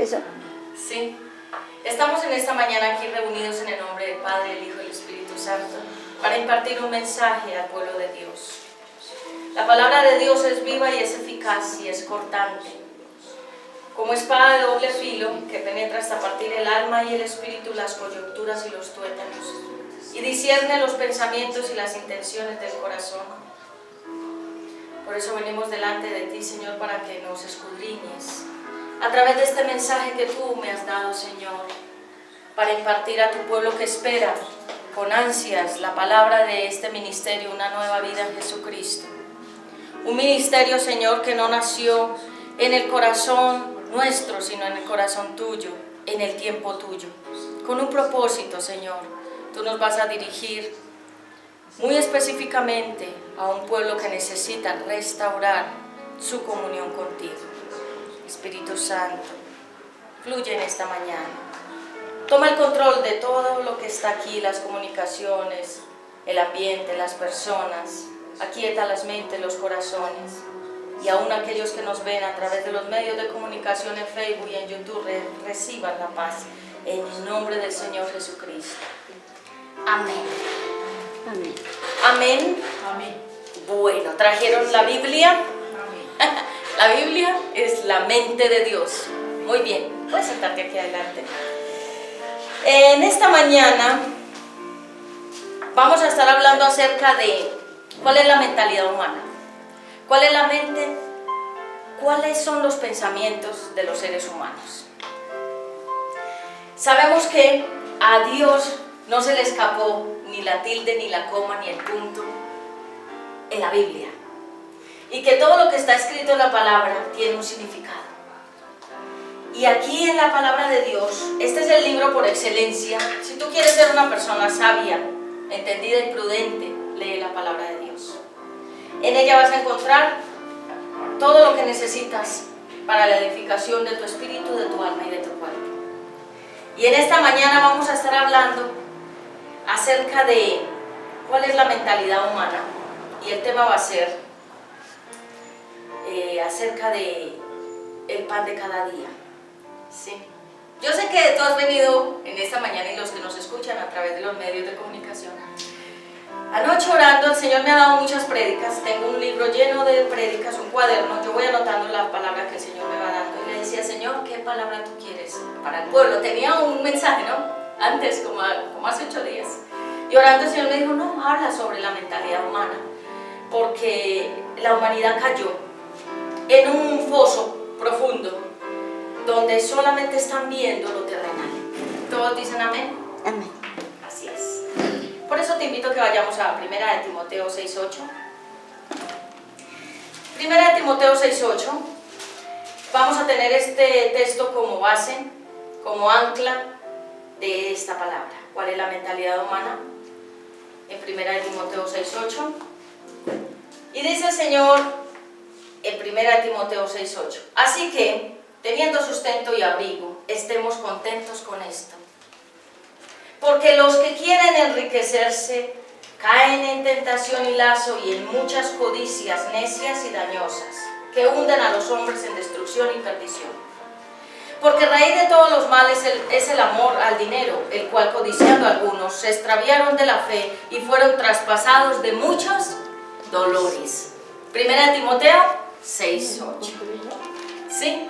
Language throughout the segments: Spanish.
empezar. Sí. Estamos en esta mañana aquí reunidos en el nombre del Padre, el Hijo y el Espíritu Santo para impartir un mensaje al pueblo de Dios. La palabra de Dios es viva y es eficaz y es cortante, como espada de doble filo que penetra hasta partir el alma y el espíritu, las coyunturas y los tuétanos, y discierne los pensamientos y las intenciones del corazón. Por eso venimos delante de ti, Señor, para que nos escudriñes a través de este mensaje que tú me has dado, Señor, para impartir a tu pueblo que espera con ansias la palabra de este ministerio, una nueva vida en Jesucristo. Un ministerio, Señor, que no nació en el corazón nuestro, sino en el corazón tuyo, en el tiempo tuyo, con un propósito, Señor. Tú nos vas a dirigir muy específicamente a un pueblo que necesita restaurar su comunión contigo. Espíritu Santo, fluye en esta mañana. Toma el control de todo lo que está aquí, las comunicaciones, el ambiente, las personas. Aquieta las mentes, los corazones. Y aún aquellos que nos ven a través de los medios de comunicación en Facebook y en YouTube reciban la paz. En el nombre del Señor Jesucristo. Amén. Amén. Amén. Amén. Bueno, ¿trajeron la Biblia? Amén. La Biblia es la mente de Dios. Muy bien, puedes sentarte aquí adelante. En esta mañana vamos a estar hablando acerca de cuál es la mentalidad humana, cuál es la mente, cuáles son los pensamientos de los seres humanos. Sabemos que a Dios no se le escapó ni la tilde, ni la coma, ni el punto en la Biblia. Y que todo lo que está escrito en la palabra tiene un significado. Y aquí en la palabra de Dios, este es el libro por excelencia. Si tú quieres ser una persona sabia, entendida y prudente, lee la palabra de Dios. En ella vas a encontrar todo lo que necesitas para la edificación de tu espíritu, de tu alma y de tu cuerpo. Y en esta mañana vamos a estar hablando acerca de cuál es la mentalidad humana. Y el tema va a ser acerca de el pan de cada día. ¿Sí? Yo sé que tú has venido en esta mañana y los que nos escuchan a través de los medios de comunicación. Anoche orando, el Señor me ha dado muchas prédicas. Tengo un libro lleno de prédicas, un cuaderno. Yo voy anotando las palabras que el Señor me va dando. Y le decía, Señor, ¿qué palabra tú quieres para el pueblo? Tenía un mensaje, ¿no? Antes, como hace 8 días. Y orando, el Señor me dijo, no, habla sobre la mentalidad humana. Porque la humanidad cayó en un foso profundo donde solamente están viendo lo terrenal. ¿Todos dicen amén? Amén. Así es. Por eso te invito a que vayamos a 1 de Timoteo 6:8. 1 de Timoteo 6:8. Vamos a tener este texto como base, como ancla de esta palabra. ¿Cuál es la mentalidad humana? En 1 de Timoteo 6:8. Y dice el Señor en 1 de Timoteo 6:8. Así que, teniendo sustento y abrigo, estemos contentos con esto. Porque los que quieren enriquecerse caen en tentación y lazo y en muchas codicias necias y dañosas, que hunden a los hombres en destrucción y perdición. Porque raíz de todos los males es el amor al dinero, el cual codiciando algunos se extraviaron de la fe y fueron traspasados de muchos dolores. 1 de Timoteo 6:8. ¿Sí?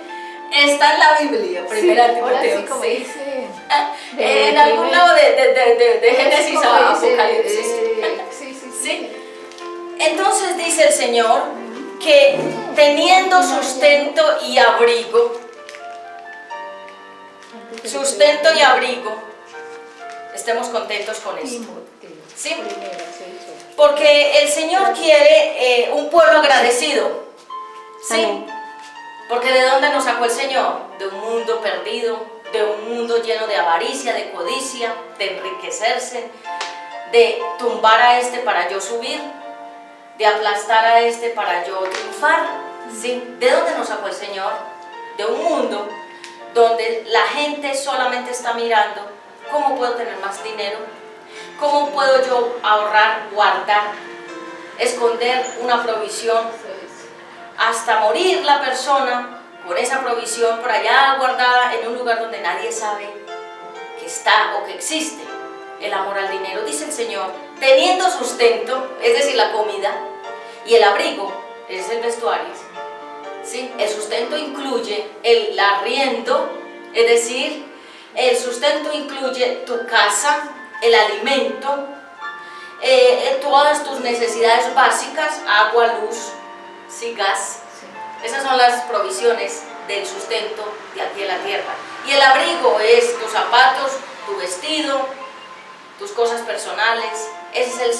Está en la Biblia, 1 de Timoteo. Sí, como dice, en algún lado de Génesis a Apocalipsis. Sí. Entonces dice el Señor que teniendo sustento y abrigo, estemos contentos con esto. ¿Sí? Porque el Señor quiere un pueblo agradecido. ¿Sí? Amén. Porque ¿de dónde nos sacó el Señor? De un mundo perdido, de un mundo lleno de avaricia, de codicia, de enriquecerse, de tumbar a este para yo subir, de aplastar a este para yo triunfar. ¿Sí? ¿De dónde nos sacó el Señor? De un mundo donde la gente solamente está mirando cómo puedo tener más dinero, cómo puedo yo ahorrar, guardar, esconder una provisión, hasta morir la persona con esa provisión por allá guardada en lugar donde nadie sabe que está o que existe el amor al dinero. Dice el Señor, teniendo sustento, es decir, la comida, y el abrigo, es el vestuario, ¿sí? El sustento incluye el arriendo, es decir, el sustento incluye tu casa, el alimento, todas tus necesidades básicas, agua, luz, ¿sí? Gas. Esas son las provisiones del sustento de aquí en la tierra. Y el abrigo es tus zapatos, tu vestido, tus cosas personales. Ese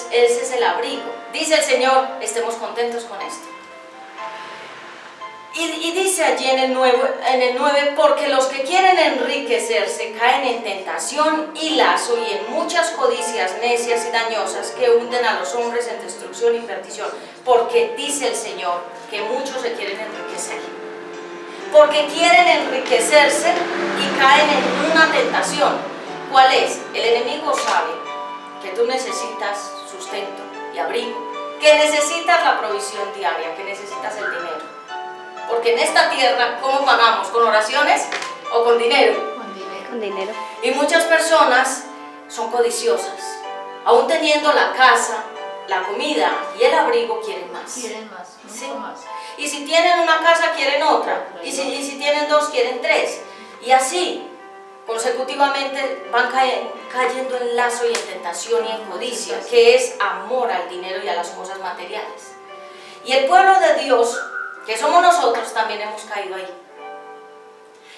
es el abrigo. Dice el Señor, estemos contentos con esto. Y dice allí en el 9, porque los que quieren enriquecerse caen en tentación y lazo y en muchas codicias necias y dañosas que hunden a los hombres en destrucción y perdición. Porque dice el Señor que muchos se quieren enriquecer. Porque quieren enriquecerse y caen en una tentación. ¿Cuál es? El enemigo sabe que tú necesitas sustento y abrigo, que necesitas la provisión diaria, que necesitas el dinero. Porque en esta tierra, ¿cómo pagamos? ¿Con oraciones o con dinero? Con dinero. Y muchas personas son codiciosas. Aún teniendo la casa, la comida y el abrigo, quieren más. Quieren más, ¿Sí? mucho más. Y si tienen una casa, quieren otra. Y si tienen dos, quieren tres. Y así, consecutivamente, van cayendo en lazo y en tentación y en codicia, que es amor al dinero y a las cosas materiales. Y el pueblo de Dios, que somos nosotros, también hemos caído ahí.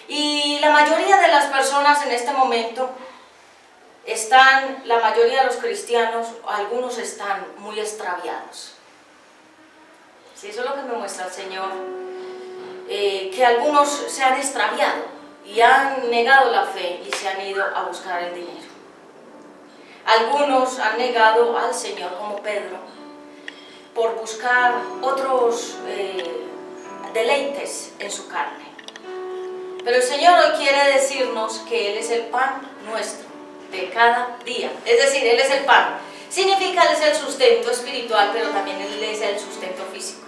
Y la mayoría de las personas en este momento la mayoría de los cristianos, algunos están muy extraviados. Sí, eso es lo que me muestra el Señor, que algunos se han extraviado y han negado la fe y se han ido a buscar el dinero. Algunos han negado al Señor, como Pedro, por buscar otros deleites en su carne. Pero el Señor hoy quiere decirnos que Él es el pan nuestro de cada día. Es decir, Él es el pan. Significa Él es el sustento espiritual, pero también Él es el sustento físico.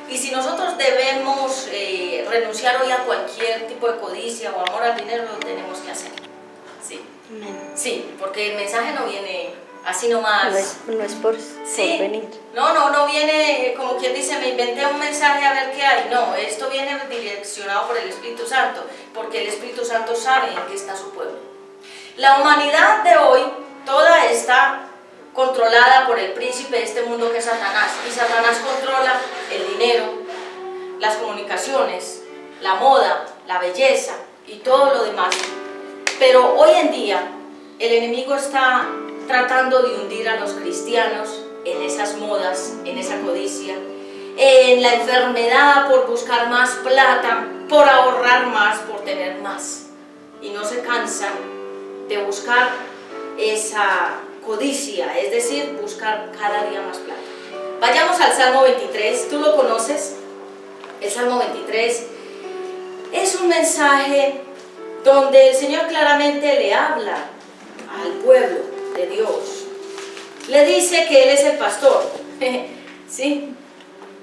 Y si nosotros debemos renunciar hoy a cualquier tipo de codicia o amor al dinero, lo tenemos que hacer. ¿Sí? Sí, porque el mensaje no viene así nomás. No es por venir. No viene como quien dice, me inventé un mensaje a ver qué hay. No, esto viene direccionado por el Espíritu Santo, porque el Espíritu Santo sabe en qué está su pueblo. La humanidad de hoy, toda está controlada por el príncipe de este mundo que es Satanás. Y Satanás controla el dinero, las comunicaciones, la moda, la belleza y todo lo demás. Pero hoy en día el enemigo está tratando de hundir a los cristianos en esas modas, en esa codicia, en la enfermedad por buscar más plata, por ahorrar más, por tener más. Y no se cansan de buscar esa codicia, es decir, buscar cada día más plata. Vayamos al Salmo 23, ¿tú lo conoces? El Salmo 23 es un mensaje donde el Señor claramente le habla al pueblo de Dios. Le dice que Él es el pastor, ¿sí?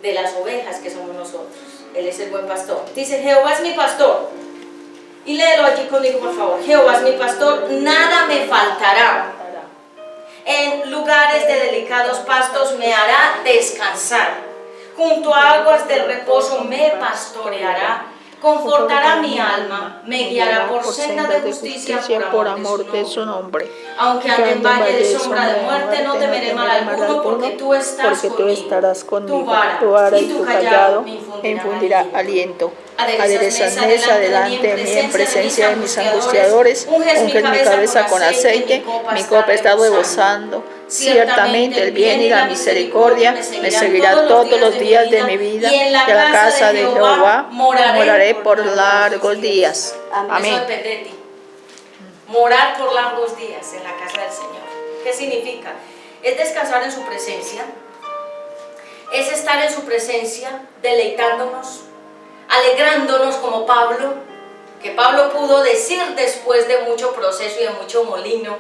De las ovejas que somos nosotros. Él es el buen pastor. Dice, Jehová es mi pastor. Y léelo allí conmigo, por favor. Jehová es mi pastor, nada me faltará. En lugares de delicados pastos me hará descansar. Junto a aguas del reposo me pastoreará. Confortará mi alma, me guiará por senda de justicia por amor de su nombre. Aunque ande en valle de sombra de muerte, no temeré mal alguno, porque tú estarás conmigo. Tu vara y tu callado me infundirá aliento. Aderezas mesa delante de mí en presencia de mis angustiadores. Unges mi cabeza con aceite, mi copa está rebosando. Ciertamente el bien y la misericordia me seguirá todos los días de mi vida, y en la casa de Jehová moraré por largos días. Amén. Eso depende de ti. Morar por largos días en la casa del Señor. ¿Qué significa? Es descansar en su presencia, es estar en su presencia deleitándonos, alegrándonos como Pablo, que Pablo pudo decir después de mucho proceso y de mucho molino: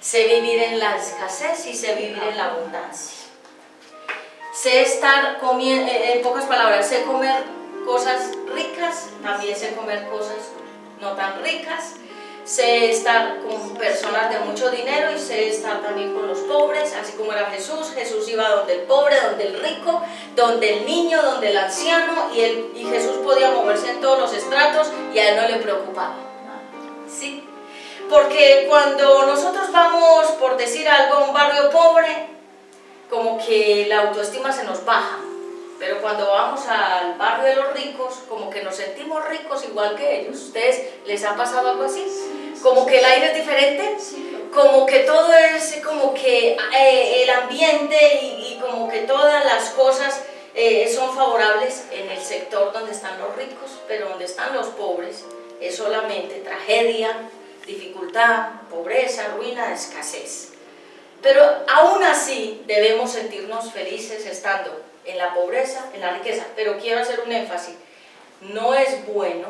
sé vivir en la escasez y sé vivir en la abundancia. Sé estar comiendo, en pocas palabras, sé comer cosas ricas, también sé comer cosas no tan ricas, sé estar con personas de mucho dinero y sé estar también con los pobres, así como era Jesús. Jesús iba donde el pobre, donde el rico, donde el niño, donde el anciano, y Jesús podía moverse en todos los estratos y a él no le preocupaba. ¿Sí? Porque cuando nosotros vamos, por decir algo, a un barrio pobre, como que la autoestima se nos baja. Pero cuando vamos al barrio de los ricos, como que nos sentimos ricos igual que ellos. ¿Ustedes les ha pasado algo así? Como que el aire es diferente, como que todo es, como que el ambiente y como que todas las cosas son favorables en el sector donde están los ricos, pero donde están los pobres es solamente tragedia, dificultad, pobreza, ruina, escasez. Pero aún así debemos sentirnos felices estando en la pobreza, en la riqueza. Pero quiero hacer un énfasis: no es bueno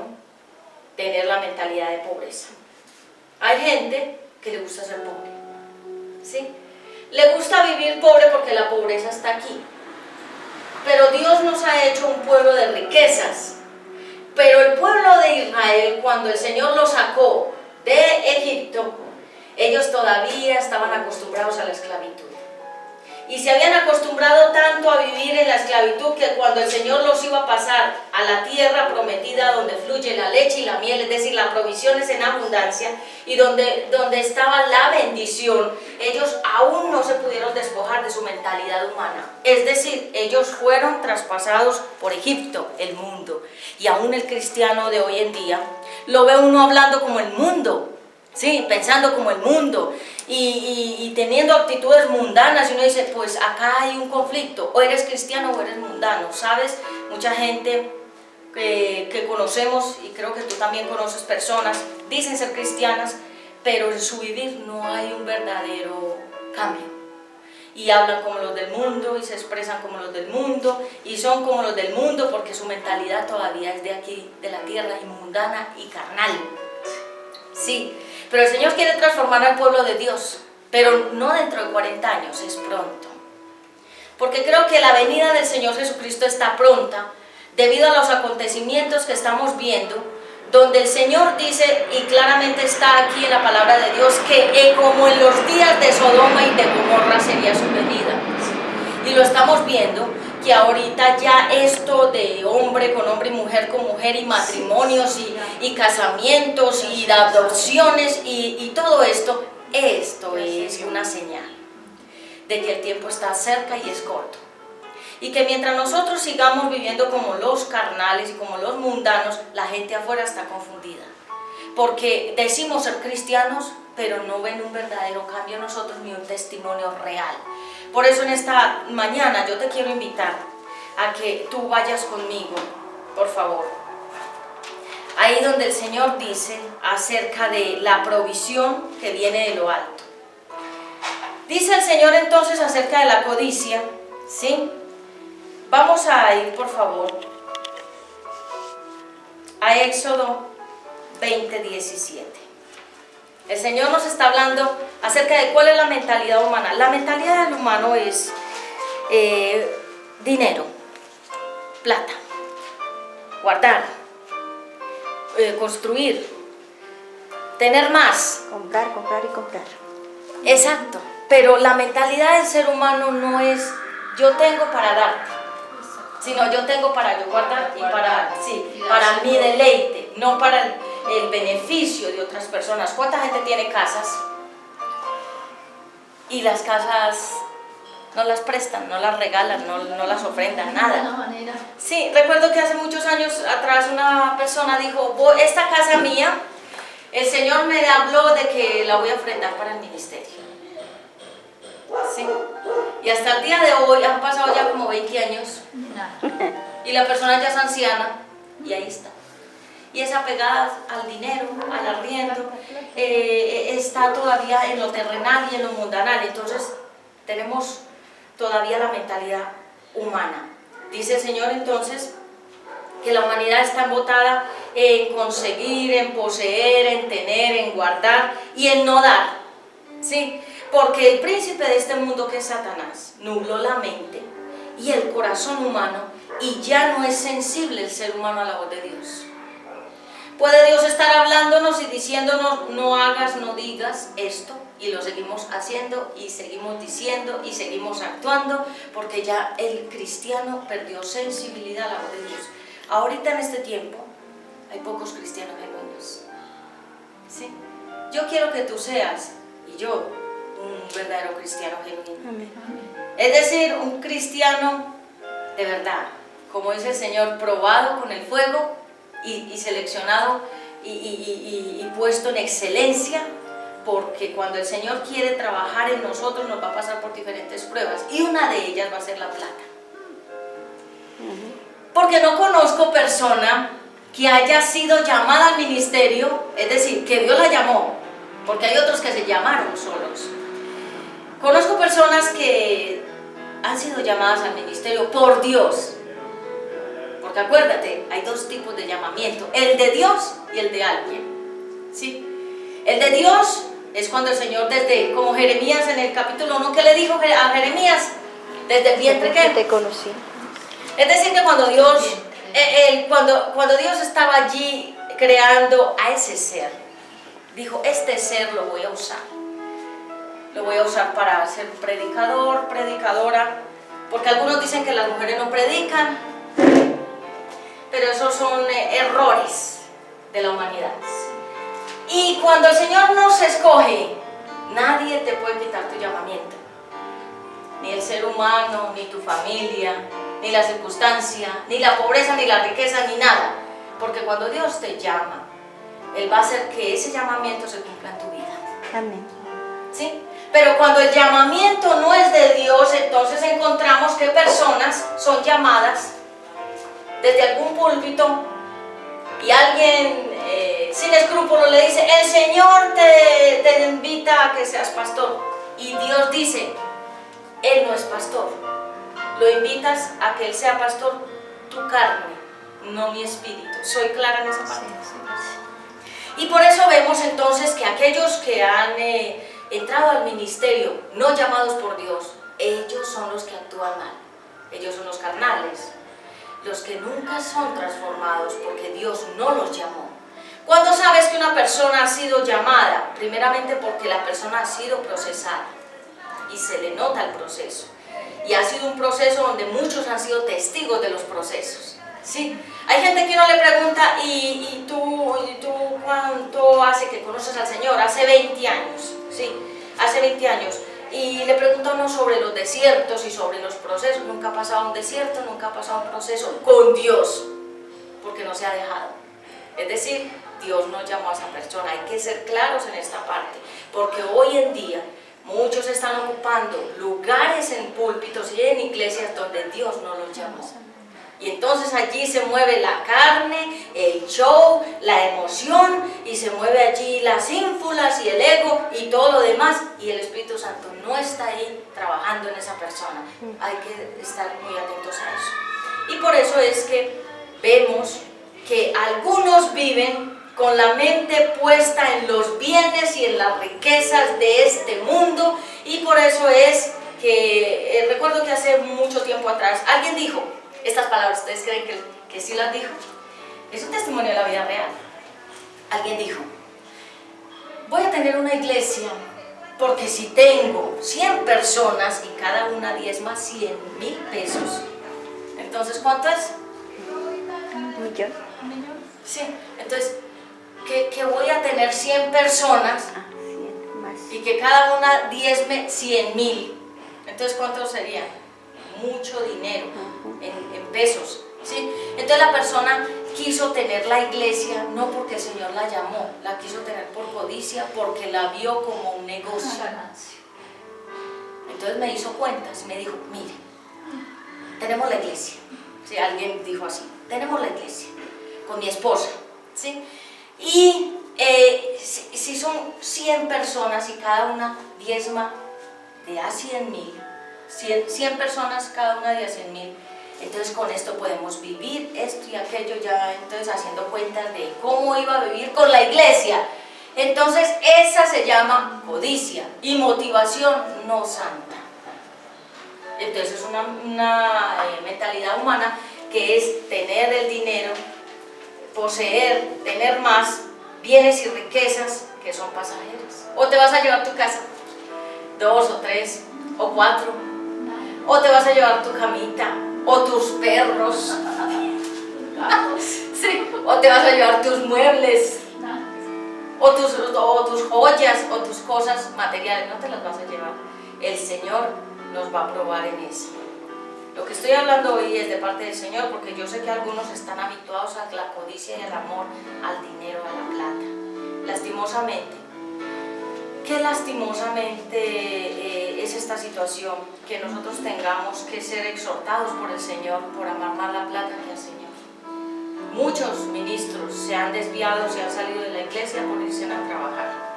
tener la mentalidad de pobreza. Hay gente que le gusta ser pobre, ¿sí? Le gusta vivir pobre porque la pobreza está aquí. Pero Dios nos ha hecho un pueblo de riquezas. Pero el pueblo de Israel, cuando el Señor los sacó de Egipto, ellos todavía estaban acostumbrados a la esclavitud. Y se habían acostumbrado tanto a vivir en la esclavitud que cuando el Señor los iba a pasar a la tierra prometida donde fluye la leche y la miel, es decir, la provisión es en abundancia, y donde estaba la bendición, ellos aún no se pudieron despojar de su mentalidad humana. Es decir, ellos fueron traspasados por Egipto, el mundo. Y aún el cristiano de hoy en día lo ve uno hablando como el mundo, ¿sí? Pensando como el mundo y teniendo actitudes mundanas, y uno dice, pues acá hay un conflicto: o eres cristiano o eres mundano. ¿Sabes? Mucha gente que conocemos, y creo que tú también conoces personas, dicen ser cristianas, pero en su vivir no hay un verdadero cambio, y hablan como los del mundo y se expresan como los del mundo y son como los del mundo porque su mentalidad todavía es de aquí, de la tierra, y mundana y carnal. Sí, pero el Señor quiere transformar al pueblo de Dios, pero no dentro de 40 años, es pronto. Porque creo que la venida del Señor Jesucristo está pronta, debido a los acontecimientos que estamos viendo, donde el Señor dice, y claramente está aquí en la palabra de Dios, que como en los días de Sodoma y de Gomorra sería su venida. Y lo estamos viendo, que ahorita ya esto de hombre con hombre y mujer con mujer, y matrimonios y casamientos y adopciones y todo esto es una señal de que el tiempo está cerca y es corto. Y que mientras nosotros sigamos viviendo como los carnales y como los mundanos, la gente afuera está confundida. Porque decimos ser cristianos, pero no ven un verdadero cambio en nosotros ni un testimonio real. Por eso en esta mañana yo te quiero invitar a que tú vayas conmigo, por favor. Ahí donde el Señor dice acerca de la provisión que viene de lo alto. Dice el Señor entonces acerca de la codicia, ¿sí? Vamos a ir, por favor, a Éxodo 20:17. El Señor nos está hablando acerca de cuál es la mentalidad humana. La mentalidad del humano es dinero, plata, guardar, construir, tener más. Comprar y comprar. Exacto, pero la mentalidad del ser humano no es yo tengo para darte, sino yo tengo para yo guardar y para mi deleite, no para el beneficio de otras personas. ¿Cuánta gente tiene casas? Y las casas no las prestan, no las regalan, no las ofrendan, nada. Sí, recuerdo que hace muchos años atrás una persona dijo, esta casa mía, el Señor me habló de que la voy a ofrendar para el ministerio. Sí. Y hasta el día de hoy han pasado ya como 20 años y la persona ya es anciana y ahí está. Y es apegada al dinero, al arriendo, está todavía en lo terrenal y en lo mundanal. Entonces tenemos todavía la mentalidad humana. Dice el Señor entonces que la humanidad está embotada en conseguir, en poseer, en tener, en guardar y en no dar. ¿Sí? Porque el príncipe de este mundo, que es Satanás, nubló la mente y el corazón humano, y ya no es sensible el ser humano a la voz de Dios. Puede Dios estar hablándonos y diciéndonos, no hagas, no digas esto, y lo seguimos haciendo, y seguimos diciendo, y seguimos actuando, porque ya el cristiano perdió sensibilidad a la voz de Dios. Ahorita en este tiempo hay pocos cristianos genuinos. ¿Sí? Yo quiero que tú seas, y yo, un verdadero cristiano genuino. Amén. Es decir, un cristiano de verdad, como dice el Señor, probado con el fuego y seleccionado y puesto en excelencia, porque cuando el Señor quiere trabajar en nosotros nos va a pasar por diferentes pruebas, y una de ellas va a ser la plata. Porque no conozco persona que haya sido llamada al ministerio, es decir, que Dios la llamó, porque hay otros que se llamaron solos. Conozco personas que han sido llamadas al ministerio por Dios, porque acuérdate, hay dos tipos de llamamiento, el de Dios y el de alguien. ¿Sí? El de Dios es cuando el Señor, desde, como Jeremías en el capítulo 1, que le dijo a Jeremías, desde el vientre que te conocí. Es decir, que cuando Dios, cuando Dios estaba allí creando a ese ser, dijo, este ser lo voy a usar. Lo voy a usar para ser predicador, predicadora, porque algunos dicen que las mujeres no predican, pero esos son errores de la humanidad. Y cuando el Señor nos escoge, nadie te puede quitar tu llamamiento. Ni el ser humano, ni tu familia, ni la circunstancia, ni la pobreza, ni la riqueza, ni nada. Porque cuando Dios te llama, Él va a hacer que ese llamamiento se cumpla en tu vida. Amén. ¿Sí? Pero cuando el llamamiento no es de Dios, entonces encontramos que personas son llamadas desde algún púlpito y alguien sin escrúpulos le dice, el Señor te invita a que seas pastor. Y Dios dice, Él no es pastor. Lo invitas a que Él sea pastor, tu carne, no mi espíritu. ¿Soy clara en esa parte? Y por eso vemos entonces que aquellos que han entrado al ministerio no llamados por Dios, ellos son los que actúan mal. Ellos son los carnales, los que nunca son transformados porque Dios no los llamó. ¿Cuándo sabes que una persona ha sido llamada? Primeramente porque la persona ha sido procesada y se le nota el proceso. Y ha sido un proceso donde muchos han sido testigos de los procesos. ¿Sí? Hay gente que uno le pregunta, ¿y tú cuánto hace que conoces al Señor? Hace 20 años, ¿sí? Hace 20 años. Y le pregunta a uno sobre los desiertos y sobre los procesos. Nunca ha pasado un desierto, nunca ha pasado un proceso con Dios, porque no se ha dejado. Es decir, Dios no llamó a esa persona. Hay que ser claros en esta parte, porque hoy en día muchos están ocupando lugares en púlpitos y en iglesias donde Dios no los llamó. Y entonces allí se mueve la carne, el show, la emoción, y se mueve allí las ínfulas y el ego y todo lo demás, y el Espíritu Santo no está ahí trabajando en esa persona. Hay que estar muy atentos a eso. Y por eso es que vemos que algunos viven con la mente puesta en los bienes y en las riquezas de este mundo, y por eso es que recuerdo que hace mucho tiempo atrás alguien dijo estas palabras. ¿Ustedes creen que sí las dijo? Es un testimonio de la vida real. Alguien dijo, voy a tener una iglesia porque si tengo 100 personas y cada una diezma 100,000 pesos, entonces ¿cuánto es? ¿Un millón? Sí, entonces que voy a tener 100 personas 100 más. y que cada una diezme 100,000. Entonces ¿cuánto sería? Mucho dinero en pesos, ¿sí? Entonces la persona quiso tener la iglesia no porque el Señor la llamó, la quiso tener por codicia, porque la vio como un negocio. Entonces me hizo cuentas y me dijo, mire, tenemos la iglesia, ¿sí? Alguien dijo así, tenemos la iglesia con mi esposa, ¿sí? Y si son 100 personas y cada una diezma de a 100,000, 100 personas cada una de a 100,000, entonces con esto podemos vivir esto y aquello, ya entonces haciendo cuentas de cómo iba a vivir con la iglesia. Entonces esa se llama codicia y motivación no santa. Entonces es una mentalidad humana que es tener el dinero poseer, tener más bienes y riquezas que son pasajeras. O te vas a llevar tu casa, 2 o 3 o 4, o te vas a llevar tu camita, o tus perros, sí, o te vas a llevar tus muebles, o tus joyas, o tus cosas materiales, no te las vas a llevar. El Señor nos va a probar en eso. Lo que estoy hablando hoy es de parte del Señor, porque yo sé que algunos están habituados a la codicia y el amor, al dinero, a la plata. Lastimosamente, qué lastimosamente es esta situación, que nosotros tengamos que ser exhortados por el Señor por amar más la plata que al Señor. Muchos ministros se han desviado, se han salido de la iglesia por irse a trabajar.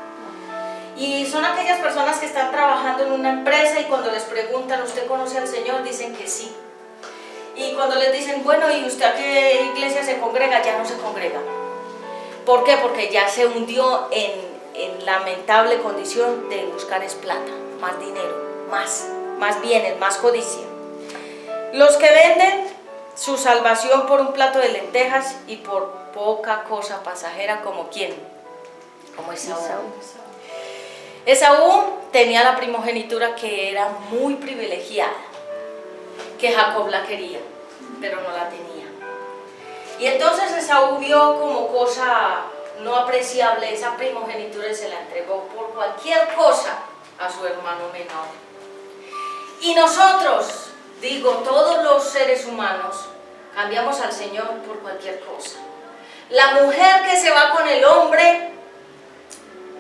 Y son aquellas personas que están trabajando en una empresa y cuando les preguntan, ¿usted conoce al Señor? Dicen que sí. Y cuando les dicen, bueno, ¿y usted a qué iglesia se congrega? Ya no se congrega. ¿Por qué? Porque ya se hundió en lamentable condición de buscar es plata, más dinero, más bienes, más codicia. Los que venden su salvación por un plato de lentejas y por poca cosa pasajera, ¿como quién? Como Esaú. Esaú tenía la primogenitura que era muy privilegiada, que Jacob la quería, pero no la tenía. Y entonces Esaú vio como cosa no apreciable esa primogenitura y se la entregó por cualquier cosa a su hermano menor. Y nosotros, digo, todos los seres humanos, cambiamos al Señor por cualquier cosa. La mujer que se va con el hombre,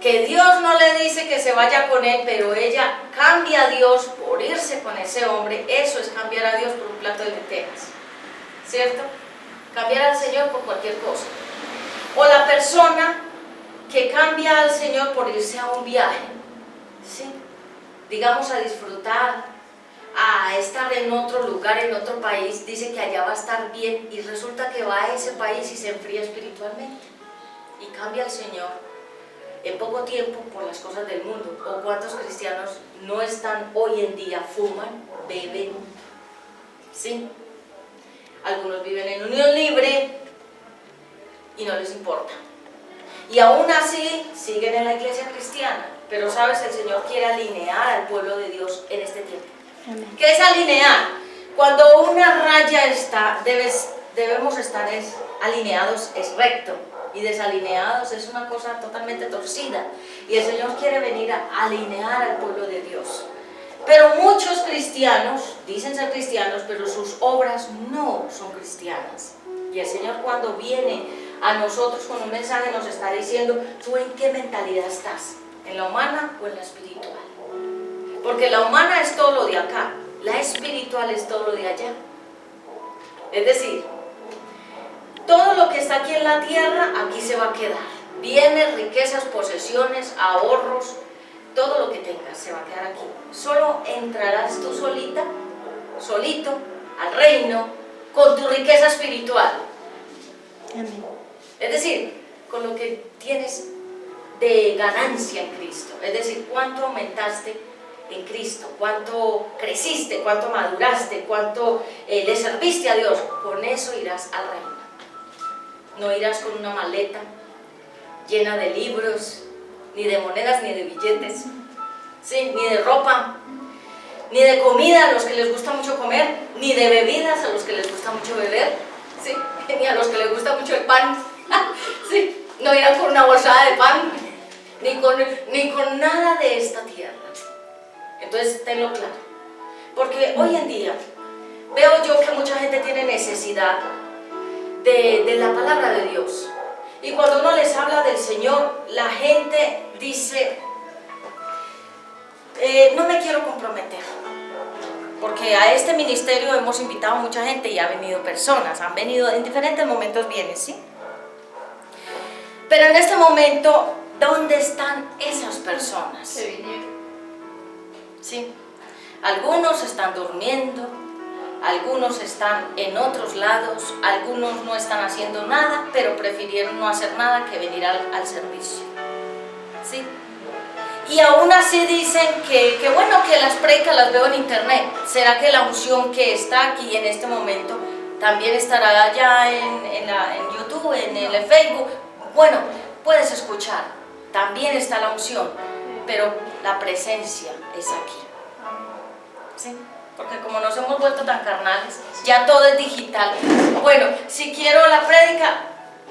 que Dios no le dice que se vaya con él, pero ella cambia a Dios por irse con ese hombre, eso es cambiar a Dios por un plato de lentejas, ¿cierto? Cambiar al Señor por cualquier cosa. O la persona que cambia al Señor por irse a un viaje, ¿sí? Digamos a disfrutar, a estar en otro lugar, en otro país, dice que allá va a estar bien y resulta que va a ese país y se enfría espiritualmente y cambia al Señor en poco tiempo por las cosas del mundo. ¿O cuántos cristianos no están hoy en día, fuman, beben? ¿Sí? Algunos viven en unión libre y no les importa. Y aún así siguen en la iglesia cristiana. Pero sabes, el Señor quiere alinear al pueblo de Dios en este tiempo. Amén. ¿Qué es alinear? Cuando una raya está, debemos estar alineados, es recto. Y desalineados es una cosa totalmente torcida. Y el Señor quiere venir a alinear al pueblo de Dios. Pero muchos cristianos dicen ser cristianos, pero sus obras no son cristianas. Y el Señor cuando viene a nosotros con un mensaje nos está diciendo, ¿tú en qué mentalidad estás? ¿En la humana o en la espiritual? Porque la humana es todo lo de acá, la espiritual es todo lo de allá. Es decir, todo lo que está aquí en la tierra, aquí se va a quedar. Bienes, riquezas, posesiones, ahorros, todo lo que tengas se va a quedar aquí. Solo entrarás tú solito, al reino, con tu riqueza espiritual. Amén. Es decir, con lo que tienes de ganancia en Cristo. Es decir, cuánto aumentaste en Cristo, cuánto creciste, cuánto maduraste, cuánto le serviste a Dios. Con eso irás al reino. No irás con una maleta llena de libros, ni de monedas, ni de billetes, ¿sí? Ni de ropa, ni de comida a los que les gusta mucho comer, ni de bebidas a los que les gusta mucho beber, ¿sí? Ni a los que les gusta mucho el pan, ¿sí? No irán con una bolsada de pan, ni con nada de esta tierra. Entonces, tenlo claro. Porque hoy en día veo yo que mucha gente tiene necesidad de la palabra de Dios. Y cuando uno les habla del Señor, la gente dice, no me quiero comprometer. Porque a este ministerio hemos invitado a mucha gente y ha venido personas, han venido en diferentes momentos bienes, ¿sí? Pero en este momento, ¿dónde están esas personas? Se vinieron. ¿Sí? Algunos están durmiendo, algunos están en otros lados, algunos no están haciendo nada, pero prefirieron no hacer nada que venir al servicio. ¿Sí? Y aún así dicen que bueno, que las predicas las veo en internet. ¿Será que la unción que está aquí en este momento también estará allá en YouTube, en el Facebook. Bueno, puedes escuchar, también está la unción, pero la presencia es aquí. ¿Sí? Porque como nos hemos vuelto tan carnales, ya todo es digital. Bueno, si quiero la prédica,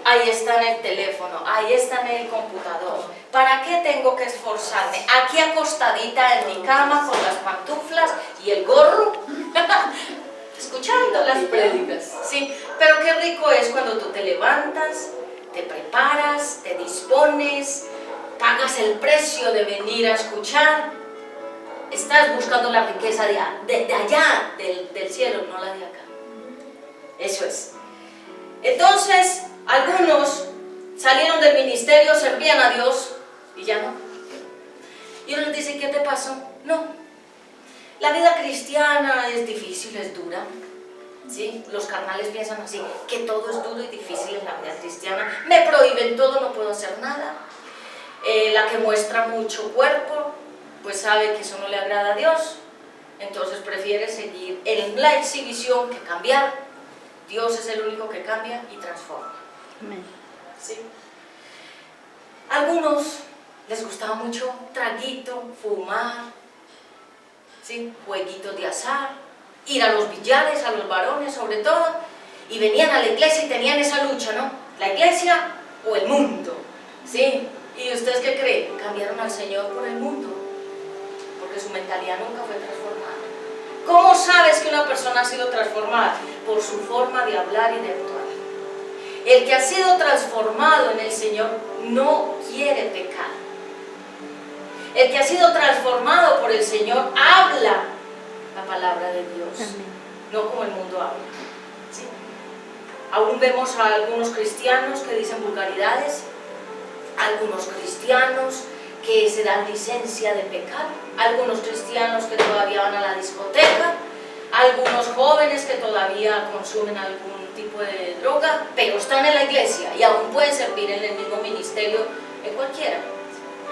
ahí está en el teléfono, ahí está en el computador. ¿Para qué tengo que esforzarme? Aquí acostadita en mi cama con las pantuflas y el gorro, escuchando las prédicas. ¿Sí? Pero qué rico es cuando tú te levantas, te preparas, te dispones, pagas el precio de venir a escuchar. Estás buscando la riqueza de allá, del cielo, no la de acá. Eso es. Entonces, algunos salieron del ministerio, servían a Dios y ya no. Y uno les dice, ¿qué te pasó? No. La vida cristiana es difícil, es dura. ¿Sí? Los carnales piensan así, que todo es duro y difícil en la vida cristiana. Me prohíben todo, no puedo hacer nada. La que muestra mucho cuerpo, pues sabe que eso no le agrada a Dios, entonces prefiere seguir en la exhibición que cambiar. Dios es el único que cambia y transforma. Amén. ¿Sí? Algunos les gustaba mucho traguito, fumar, ¿sí? Jueguitos de azar, ir a los billares, a los varones sobre todo, y venían a la iglesia y tenían esa lucha, ¿no? La iglesia o el mundo, ¿sí? ¿Y ustedes qué creen? Cambiaron al Señor por el mundo, porque su mentalidad nunca fue transformada. ¿Cómo sabes que una persona ha sido transformada? Por su forma de hablar y de actuar. El que ha sido transformado en el Señor no quiere pecar. El que ha sido transformado por el Señor habla la palabra de Dios, no como el mundo habla. ¿Sí? Aún vemos a algunos cristianos que dicen vulgaridades, algunos cristianos que se dan licencia de pecar, algunos cristianos que todavía van a la discoteca, algunos jóvenes que todavía consumen algún tipo de droga, pero están en la iglesia y aún pueden servir en el mismo ministerio en cualquiera,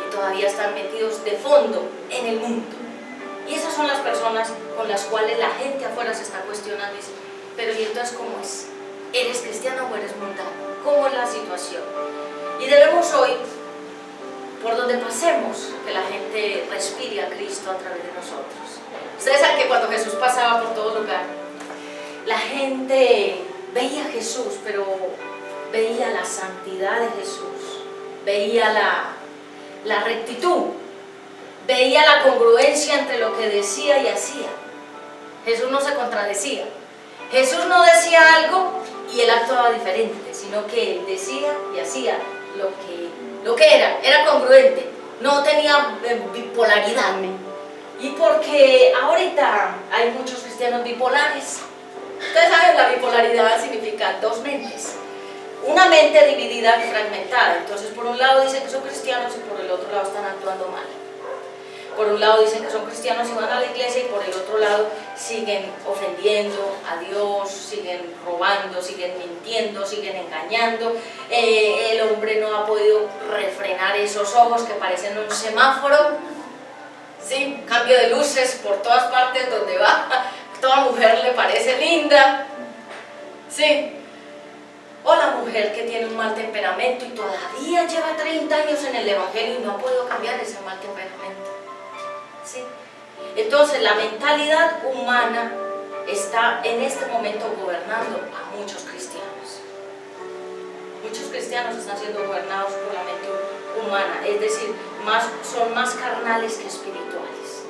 y todavía están metidos de fondo en el mundo. Y esas son las personas con las cuales la gente afuera se está cuestionando y dice, pero ¿y entonces cómo es? ¿Eres cristiano o eres mundano? ¿Cómo es la situación? Y debemos hoy, por donde pasemos, que la gente respire a Cristo a través de nosotros. Ustedes saben que cuando Jesús pasaba por todo lugar, la gente veía a Jesús, pero veía la santidad de Jesús, veía la rectitud, veía la congruencia entre lo que decía y hacía. Jesús no se contradecía. Jesús no decía algo y él actuaba diferente, sino que él decía y hacía lo que era congruente, no tenía bipolaridad. Y porque ahorita hay muchos cristianos bipolares. Ustedes saben, la bipolaridad significa dos mentes. Una mente dividida y fragmentada. Entonces por un lado dicen que son cristianos y por el otro lado están actuando mal. Por un lado dicen que son cristianos y van a la iglesia, y por el otro lado siguen ofendiendo a Dios, siguen robando, siguen mintiendo, siguen engañando. El hombre no ha podido refrenar esos ojos que parecen un semáforo, ¿sí? Cambio de luces por todas partes donde va, toda mujer le parece linda, ¿sí? O la mujer que tiene un mal temperamento y todavía lleva 30 años en el evangelio y no ha podido cambiar ese mal temperamento. ¿Sí? Entonces la mentalidad humana está en este momento gobernando a muchos cristianos. Muchos cristianos están siendo gobernados por la mente humana, es decir, son más carnales que espirituales.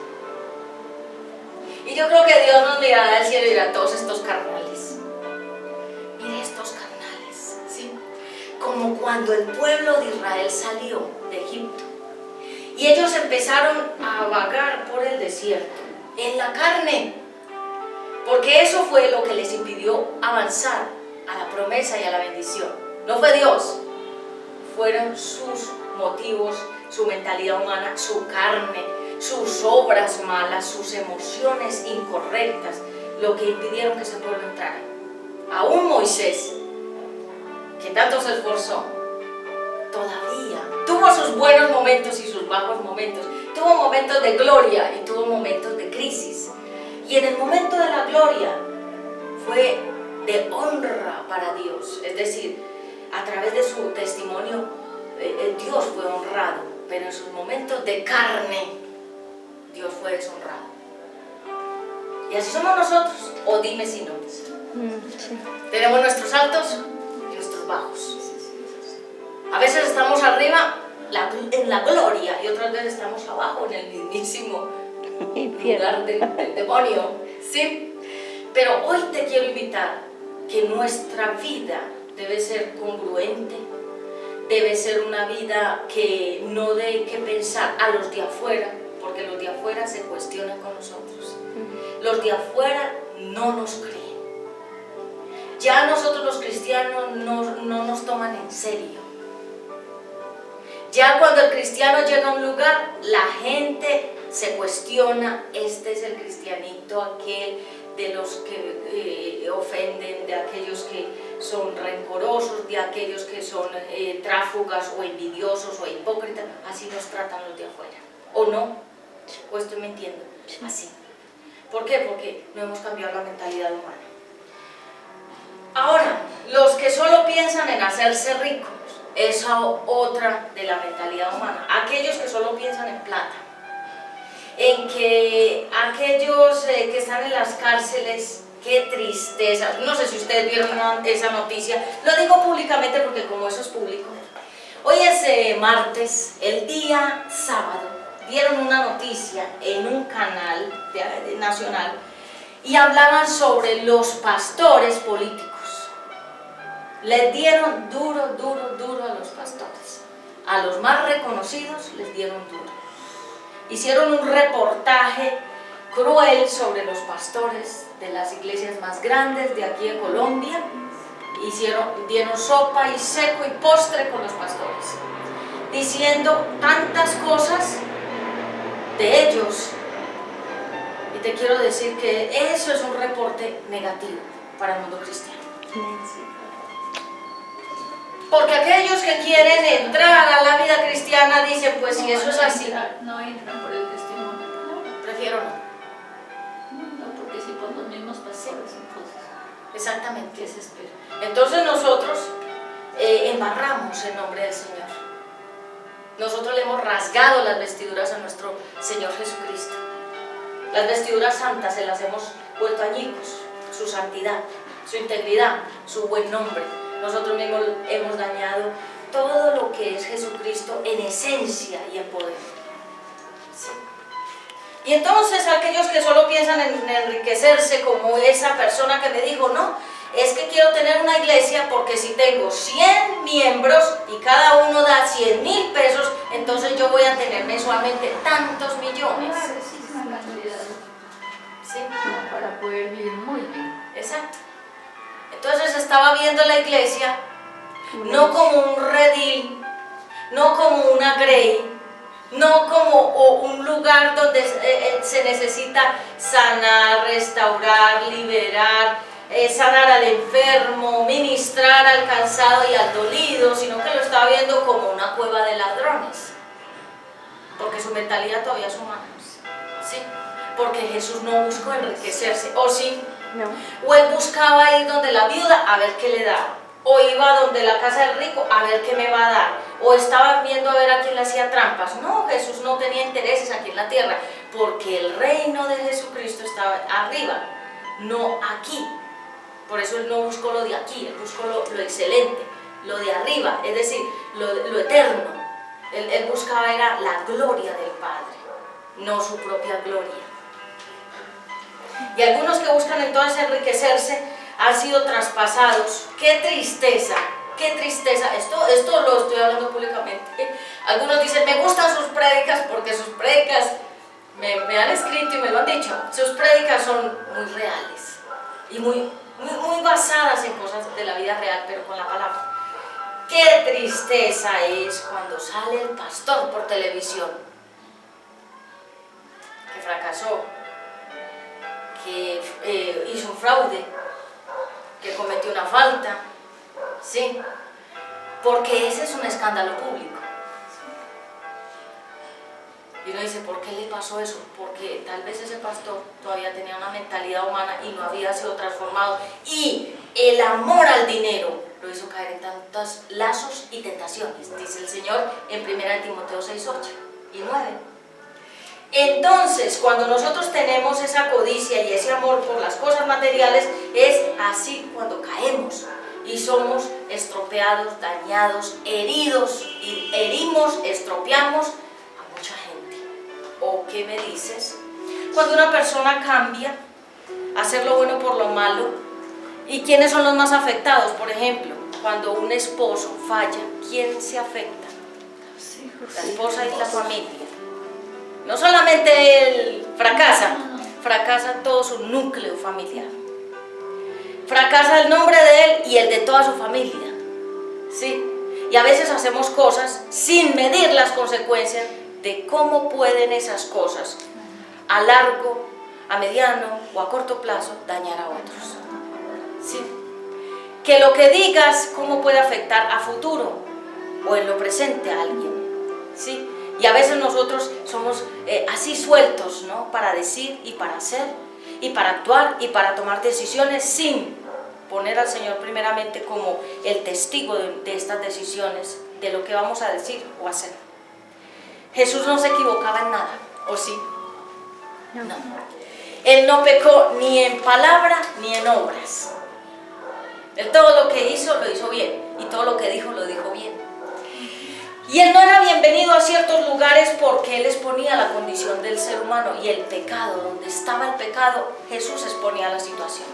Y yo creo que Dios nos mirará al cielo y dirá, todos estos carnales, mire estos carnales, ¿sí? Como cuando el pueblo de Israel salió de Egipto y ellos empezaron a vagar por el desierto, en la carne, porque eso fue lo que les impidió avanzar a la promesa y a la bendición. No fue Dios, fueron sus motivos, su mentalidad humana, su carne, sus obras malas, sus emociones incorrectas, lo que impidieron que ese pueblo entrara. Aún Moisés, que tanto se esforzó, todavía tuvo sus buenos momentos y sus bajos momentos, tuvo momentos de gloria y tuvo momentos de crisis, y en el momento de la gloria fue de honra para Dios. Es decir, a través de su testimonio, Dios fue honrado, pero en sus momentos de carne, Dios fue deshonrado. Y así somos nosotros, o dime si no. Sí. Tenemos nuestros altos y nuestros bajos. A veces estamos arriba en la gloria y otras veces estamos abajo en el mismísimo lugar del demonio. ¿Sí? Pero hoy te quiero invitar que nuestra vida debe ser congruente, debe ser una vida que no dé que pensar a los de afuera, porque los de afuera se cuestionan con nosotros. Los de afuera no nos creen. Ya nosotros los cristianos no nos toman en serio. Ya cuando el cristiano llega a un lugar, la gente se cuestiona, este es el cristianito, aquel de los que ofenden, de aquellos que son rencorosos, de aquellos que son tráfugas o envidiosos o hipócritas. Así nos tratan los de afuera. ¿O no? ¿O estoy mintiendo? Así. ¿Por qué? Porque no hemos cambiado la mentalidad humana. Ahora, los que solo piensan en hacerse ricos, esa otra de la mentalidad humana. Aquellos que solo piensan en plata, en que aquellos que están en las cárceles, qué tristeza. No sé si ustedes vieron esa noticia, lo digo públicamente porque como eso es público. Hoy es martes, el día sábado, dieron una noticia en un canal nacional y hablaban sobre los pastores políticos. Les dieron duro a los pastores. A los más reconocidos les dieron duro. Hicieron un reportaje cruel sobre los pastores de las iglesias más grandes de aquí de Colombia. Dieron sopa y seco y postre con los pastores, diciendo tantas cosas de ellos. Y te quiero decir que eso es un reporte negativo para el mundo cristiano. Porque aquellos que quieren entrar a la vida cristiana dicen, pues si eso es así, no entran por el testimonio. prefiero no. No, porque si por los mismos pastores, entonces, Exactamente. ¿qué se espera? Entonces nosotros embarramos el nombre del Señor. Nosotros le hemos rasgado las vestiduras a nuestro Señor Jesucristo. Las vestiduras santas se las hemos vuelto añicos, su santidad, su integridad, su buen nombre. Nosotros mismos hemos dañado todo lo que es Jesucristo en esencia y en poder. ¿Sí? Y entonces aquellos que solo piensan en enriquecerse, como esa persona que me dijo, no, es que quiero tener una iglesia porque si tengo 100 miembros y cada uno da 100,000 pesos, entonces yo voy a tener mensualmente tantos millones. Claro, sí, es una cantidad. ¿Sí? Para poder vivir muy bien. Exacto. Entonces estaba viendo la iglesia no como un redil, no como una grey, no como un lugar donde se necesita sanar, restaurar, liberar, sanar al enfermo, ministrar al cansado y al dolido, sino que lo estaba viendo como una cueva de ladrones, porque su mentalidad todavía es humana. ¿Sí? Porque Jesús no buscó enriquecerse, ¿o sí? No. O él buscaba ir donde la viuda a ver qué le daba, o iba donde la casa del rico a ver qué me va a dar, o estaba viendo a ver a quién le hacía trampas. No, Jesús no tenía intereses aquí en la tierra, porque el reino de Jesucristo estaba arriba, no aquí. Por eso él no buscó lo de aquí, él buscó lo excelente, lo de arriba, es decir, lo eterno. Él buscaba era la gloria del Padre, no su propia gloria. Y algunos que buscan entonces enriquecerse han sido traspasados. ¡Qué tristeza! ¡Qué tristeza! Esto lo estoy hablando públicamente. Algunos dicen, me gustan sus prédicas porque sus prédicas me han escrito y me lo han dicho. Sus prédicas son muy reales y muy basadas en cosas de la vida real, pero con la palabra. ¡Qué tristeza es cuando sale el pastor por televisión que fracasó, que hizo un fraude, que cometió una falta, ¿sí? Porque ese es un escándalo público. Y uno dice, ¿por qué le pasó eso? Porque tal vez ese pastor todavía tenía una mentalidad humana y no había sido transformado. Y el amor al dinero lo hizo caer en tantos lazos y tentaciones, dice el Señor en 1 Timoteo 6, 8 y 9. Entonces, cuando nosotros tenemos esa codicia y ese amor por las cosas materiales, es así cuando caemos y somos estropeados, dañados, heridos, y herimos, estropeamos a mucha gente. ¿O qué me dices? Cuando una persona cambia, hacer lo bueno por lo malo. ¿Y quiénes son los más afectados? Por ejemplo, cuando un esposo falla, ¿quién se afecta? La esposa y la familia. No solamente él fracasa, fracasa todo su núcleo familiar. Fracasa el nombre de él y el de toda su familia. ¿Sí? Y a veces hacemos cosas sin medir las consecuencias de cómo pueden esas cosas a largo, a mediano o a corto plazo dañar a otros. ¿Sí? Que lo que digas cómo puede afectar a futuro o en lo presente a alguien. ¿Sí? Y a veces nosotros somos así sueltos, ¿no? Para decir y para hacer y para actuar y para tomar decisiones sin poner al Señor primeramente como el testigo de estas decisiones, de lo que vamos a decir o hacer. Jesús no se equivocaba en nada, ¿o sí? No. Él no pecó ni en palabra ni en obras. Él todo lo que hizo, lo hizo bien. Y todo lo que dijo, lo dijo bien. Y él no era bienvenido a ciertos lugares porque él exponía la condición del ser humano y el pecado. Donde estaba el pecado, Jesús exponía la situación.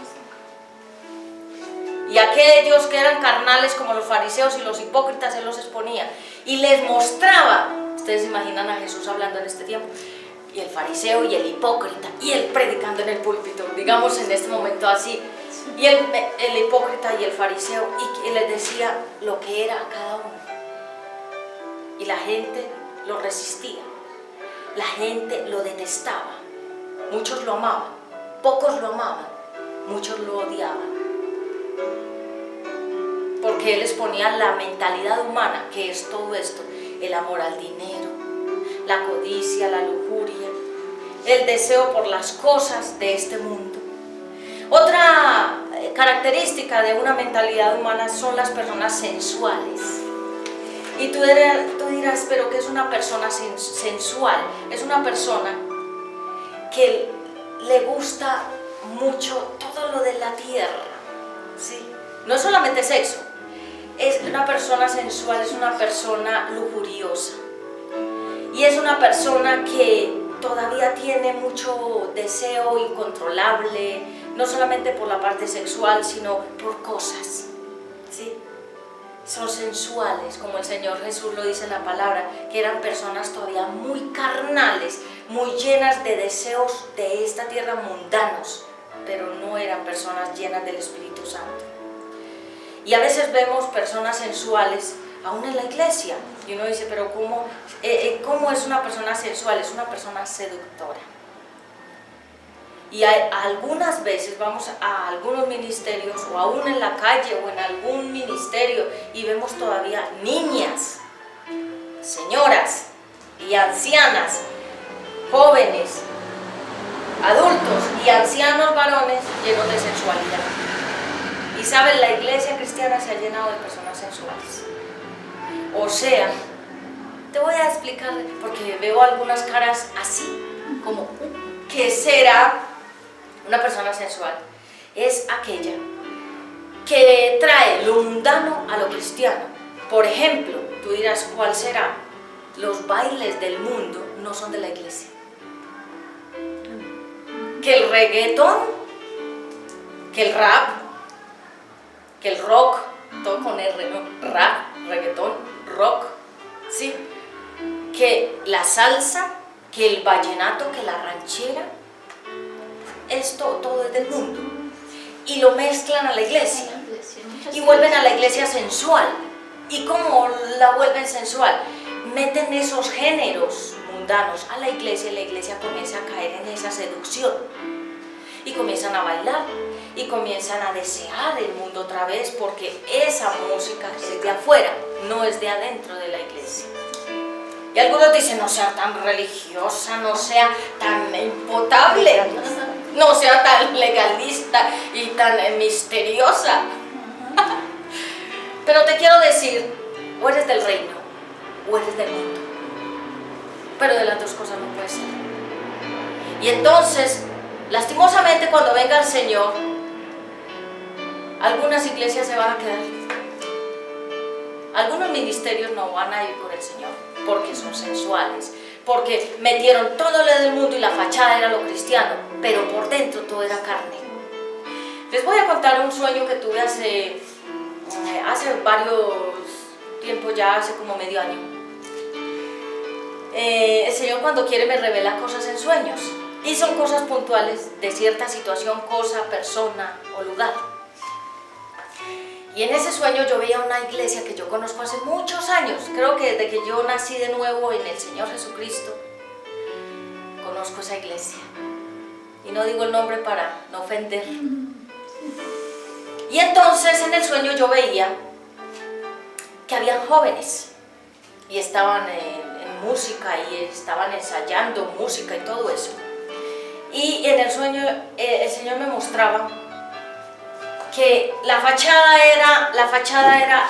Y aquellos que eran carnales como los fariseos y los hipócritas, él los exponía. Y les mostraba, ustedes imaginan a Jesús hablando en este tiempo, y el fariseo y el hipócrita, y él predicando en el púlpito, digamos en este momento así, y el hipócrita y el fariseo, y les decía lo que era cada uno. Y la gente lo resistía, la gente lo detestaba, muchos lo amaban, pocos lo amaban, muchos lo odiaban. Porque él exponía la mentalidad humana, que es todo esto, el amor al dinero, la codicia, la lujuria, el deseo por las cosas de este mundo. Otra característica de una mentalidad humana son las personas sensuales. Y tú dirás, pero ¿qué es una persona sensual? Es una persona que le gusta mucho todo lo de la tierra, ¿sí? No es solamente sexo, es una persona sensual, es una persona lujuriosa. Y es una persona que todavía tiene mucho deseo incontrolable, no solamente por la parte sexual, sino por cosas, ¿sí? Son sensuales, como el Señor Jesús lo dice en la palabra, que eran personas todavía muy carnales, muy llenas de deseos de esta tierra mundanos, pero no eran personas llenas del Espíritu Santo. Y a veces vemos personas sensuales aún en la iglesia, y uno dice, pero ¿cómo es una persona sensual? Es una persona seductora. Y algunas veces vamos a algunos ministerios, o aún en la calle, o en algún ministerio, y vemos todavía niñas, señoras y ancianas, jóvenes, adultos y ancianos varones llenos de sensualidad. Y saben, la iglesia cristiana se ha llenado de personas sensuales. O sea, te voy a explicar, porque veo algunas caras así, como, ¿qué será una persona sensual? Es aquella que trae lo mundano a lo cristiano. Por ejemplo, tú dirás, ¿cuál será? Los bailes del mundo no son de la iglesia. Que el reggaetón, que el rap, que el rock, todo con R, ¿no? Rap, reggaetón, rock, ¿sí? Que la salsa, que el vallenato, que la ranchera, esto todo es del mundo. Y lo mezclan a la iglesia. Y vuelven a la iglesia sensual. ¿Y cómo la vuelven sensual? Meten esos géneros mundanos a la iglesia, y la iglesia comienza a caer en esa seducción. Y comienzan a bailar, y comienzan a desear el mundo otra vez, porque esa música es de afuera, no es de adentro de la iglesia. Y algunos dicen, no sea tan religiosa, no sea tan impotable. No sea tan legalista y tan misteriosa. Pero te quiero decir, o eres del reino, o eres del mundo. Pero de las dos cosas no puede ser. Y entonces, lastimosamente, cuando venga el Señor, algunas iglesias se van a quedar. Algunos ministerios no van a ir con el Señor, porque son sensuales, porque metieron todo lo del mundo y la fachada era lo cristiano, pero por dentro todo era carne. Les voy a contar un sueño que tuve hace varios tiempo, ya hace como medio año. El Señor cuando quiere me revela cosas en sueños, y son cosas puntuales de cierta situación, cosa, persona o lugar. Y en ese sueño yo veía una iglesia que yo conozco hace muchos años, creo que desde que yo nací de nuevo en el Señor Jesucristo, conozco esa iglesia. Y no digo el nombre para no ofender. Y entonces en el sueño yo veía que habían jóvenes y estaban en música y estaban ensayando música y todo eso. Y en el sueño el Señor me mostraba que la fachada era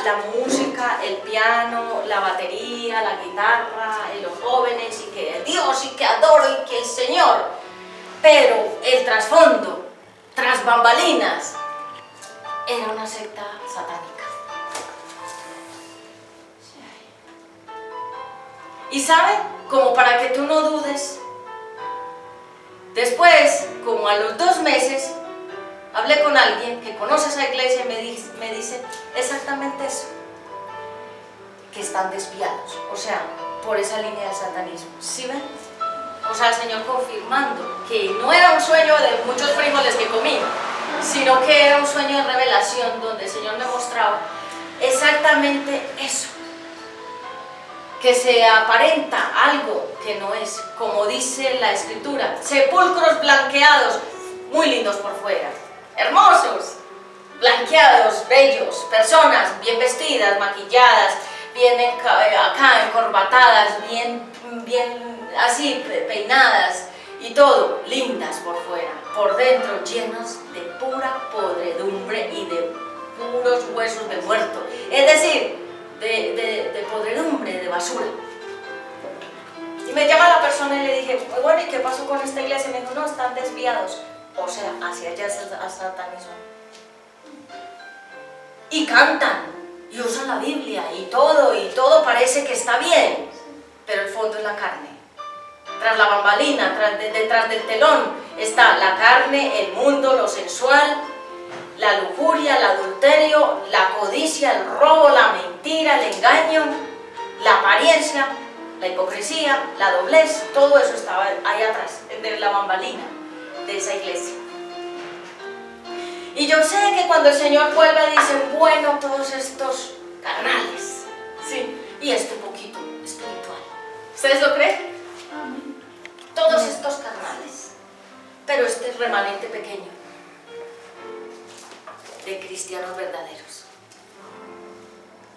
la música, el piano, la batería, la guitarra, los jóvenes, y que Dios, y que adoro, y que el Señor. Pero el trasfondo, tras bambalinas, era una secta satánica. Y ¿sabe? Como para que tú no dudes, después, como a los 2 meses, hablé con alguien que conoce esa iglesia y me dice exactamente eso, que están desviados, o sea, por esa línea del satanismo. ¿Sí ven? O sea, el Señor confirmando que no era un sueño de muchos frijoles que comí, sino que era un sueño de revelación donde el Señor me mostraba exactamente eso, que se aparenta algo que no es, como dice la Escritura, sepulcros blanqueados, muy lindos por fuera, hermosos, blanqueados, bellos, personas bien vestidas, maquilladas, bien acá encorbatadas, bien así peinadas y todo, lindas por fuera, por dentro llenos de pura podredumbre y de puros huesos de muerto, es decir, de podredumbre, de basura. Y me llama la persona y le dije, muy bueno, ¿y qué pasó con esta iglesia? Y me dijo, no, están desviados. O sea, hacia allá es el satanismo. Y cantan, y usan la Biblia, y todo parece que está bien, pero el fondo es la carne. Tras la bambalina, detrás del telón, está la carne, el mundo, lo sensual, la lujuria, el adulterio, la codicia, el robo, la mentira, el engaño, la apariencia, la hipocresía, la doblez, todo eso estaba ahí atrás, de la bambalina de esa iglesia. Y yo sé que cuando el Señor vuelve dicen, bueno, todos estos carnales, sí, y este poquito espiritual. ¿Ustedes lo creen? Todos estos carnales, pero este remanente pequeño de cristianos verdaderos.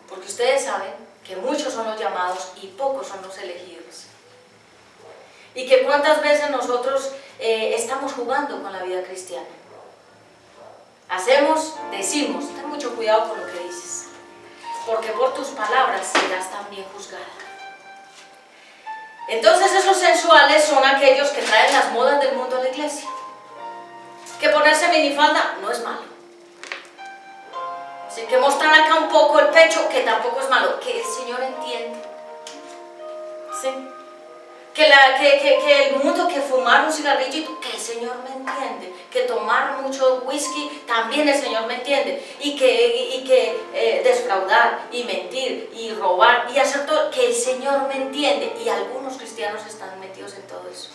Porque ustedes saben que muchos son los llamados y pocos son los elegidos. Y que cuántas veces nosotros estamos jugando con la vida cristiana. Hacemos, decimos, ten mucho cuidado con lo que dices, porque por tus palabras serás también juzgada. Entonces esos sensuales son aquellos que traen las modas del mundo a la iglesia. Que ponerse minifalda no es malo. Así que mostrar acá un poco el pecho, que tampoco es malo, que el Señor entiende. ¿Sí? Que el mundo, que fumar un cigarrillo, que el Señor me entiende. Que tomar mucho whisky, también el Señor me entiende. Y que defraudar, y mentir, y robar, y hacer todo, que el Señor me entiende. Y algunos cristianos están metidos en todo eso.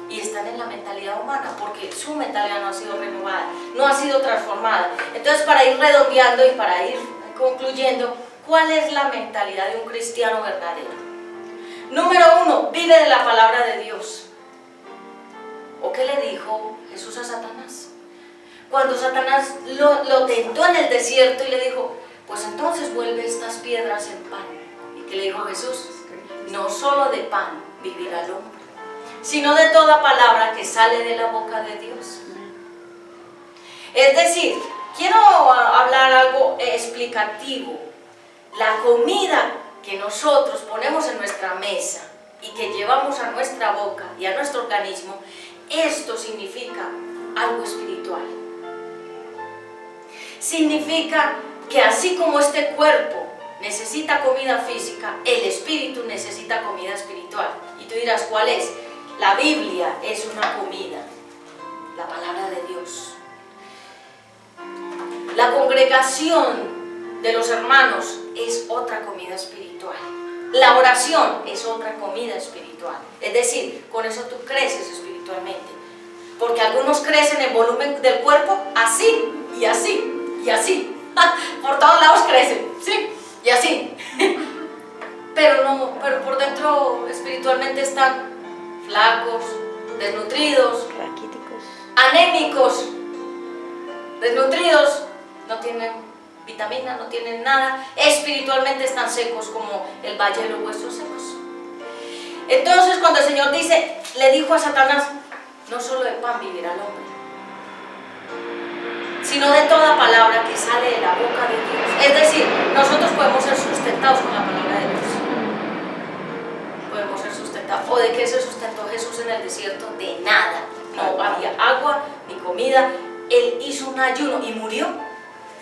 Y están en la mentalidad humana, porque su mentalidad no ha sido renovada, no ha sido transformada. Entonces, para ir redondeando y para ir concluyendo, ¿cuál es la mentalidad de un cristiano verdadero? Número 1, vive de la palabra de Dios. ¿O qué le dijo Jesús a Satanás? Cuando Satanás lo tentó en el desierto y le dijo, pues entonces vuelve estas piedras en pan. ¿Y qué le dijo Jesús? No solo de pan vivirá el hombre, sino de toda palabra que sale de la boca de Dios. Es decir, quiero hablar algo explicativo. La comida que nosotros ponemos en nuestra mesa y que llevamos a nuestra boca y a nuestro organismo, esto significa algo espiritual. Significa que así como este cuerpo necesita comida física, el espíritu necesita comida espiritual. Y tú dirás, ¿cuál es? La Biblia es una comida, la palabra de Dios. La congregación de los hermanos es otra comida espiritual. La oración es otra comida espiritual. Es decir, con eso tú creces espiritualmente. Porque algunos crecen en volumen del cuerpo así, y así, y así. Por todos lados crecen, ¿sí? Y así. Pero por dentro espiritualmente están flacos, desnutridos, raquíticos, anémicos, desnutridos, no tienen vitamina, no tienen nada, espiritualmente están secos como el valle de los huesos secos. Entonces cuando el Señor dice, le dijo a Satanás, no solo de pan vivirá el hombre, sino de toda palabra que sale de la boca de Dios. Es decir, nosotros podemos ser sustentados con la palabra de Dios. Podemos ser sustentados. ¿O de qué se sustentó Jesús en el desierto? De nada. No había agua ni comida. Él hizo un ayuno y murió.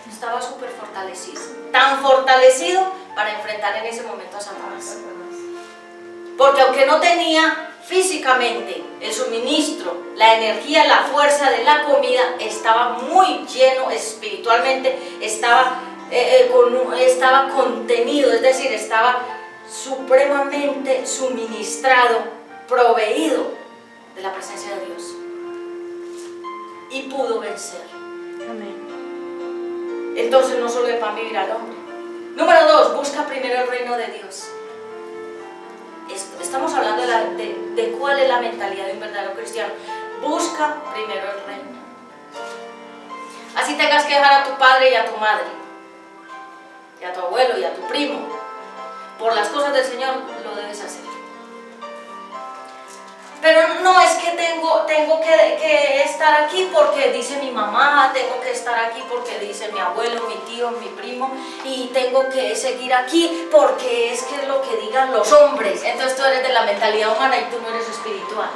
Estaba súper fortalecido. Tan fortalecido para enfrentar en ese momento a Satanás. Porque aunque no tenía físicamente el suministro, la energía, la fuerza de la comida, estaba muy lleno espiritualmente, estaba contenido, es decir, estaba supremamente suministrado, proveído de la presencia de Dios, y pudo vencer. amén. Entonces no solo de pan vivirá el hombre. Número 2, busca primero el reino de Dios. Estamos hablando de cuál es la mentalidad de un verdadero cristiano. Busca primero el reino. Así tengas que dejar a tu padre y a tu madre, y a tu abuelo y a tu primo, por las cosas del Señor, lo debes hacer. Pero no es que tengo que estar aquí porque dice mi mamá, tengo que estar aquí porque dice mi abuelo, mi tío, mi primo, y tengo que seguir aquí porque es que es lo que digan los hombres. Entonces tú eres de la mentalidad humana y tú no eres espiritual.